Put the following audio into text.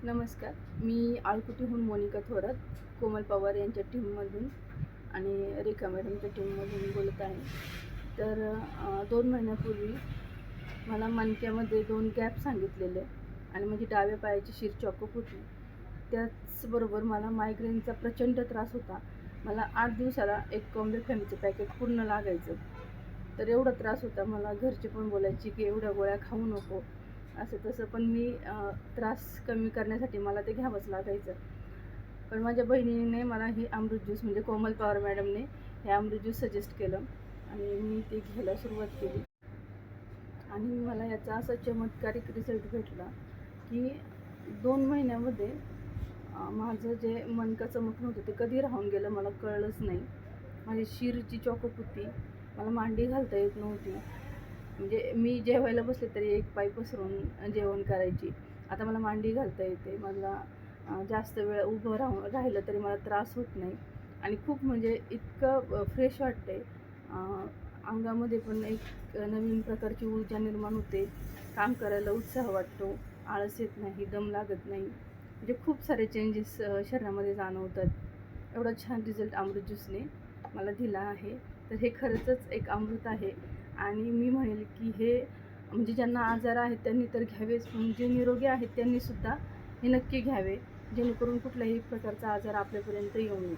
नमस्कार. मी आळकुटीहून मोनिका थोरात, कोमल पवार यांच्या टीममधून आणि रेखा मॅडमच्या टीममधून बोलत आहे. तर 2 महिन्यापूर्वी मला मणक्यामध्ये 2 गॅप सांगितलेले आणि माझी डाव्या पायाची शीर चॉकअप होती. त्याचबरोबर मला मायग्रेनचा प्रचंड त्रास होता. मला 8 दिवसाला एक कॉम्बे फॅमीचं पॅकेट पूर्ण लागायचं. तर एवढा त्रास होता. मला घरचे पण बोलायचे की एवढ्या गोळ्या खाऊ नको, असं तसं. पण मी त्रास कमी करण्यासाठी मला ते घ्यावंच लागायचं. पण माझ्या बहिणीने मला ही अमृत ज्यूस म्हणजे कोमल पवार मॅडमने हे अमृत ज्यूस सजेस्ट केलं आणि मी ते घ्यायला सुरुवात केली. आणि मला याचा असा चमत्कारिक रिझल्ट भेटला की 2 महिन्यामध्ये माझं जे मणका चमकणं होतं ते कधी राहून गेलं मला कळलंच नाही. माझी शीर जी चॉकअप होती, मला मांडी घालता येत नव्हती. म्हणजे मी जेवायला बसले तरी एक पाय पसरून जेवण करायची. आता मला मांडी घालता येते. मला जास्त वेळ उभं राहिलं तरी मला त्रास होत नाही आणि खूप म्हणजे इतकं फ्रेश वाटतंय. अंगामध्ये पण एक नवीन प्रकारची ऊर्जा निर्माण होते. काम करायला उत्साह वाटतो, आळस येत नाही, दम लागत नाही. म्हणजे खूप सारे चेंजेस शरीरामध्ये जाणवतात. एवढा छान रिझल्ट अमृत ज्यूसने मला दिला आहे. तर हे खरंचच एक अमृत आहे आणि मी म्हणेल की हे म्हणजे ज्यांना आजार आहेत त्यांनी तर घ्यावेच, पण जे निरोगी आहेत त्यांनीसुद्धा हे नक्की घ्यावे, जेणेकरून कुठल्याही प्रकारचा आजार आपल्यापर्यंत येऊ नये.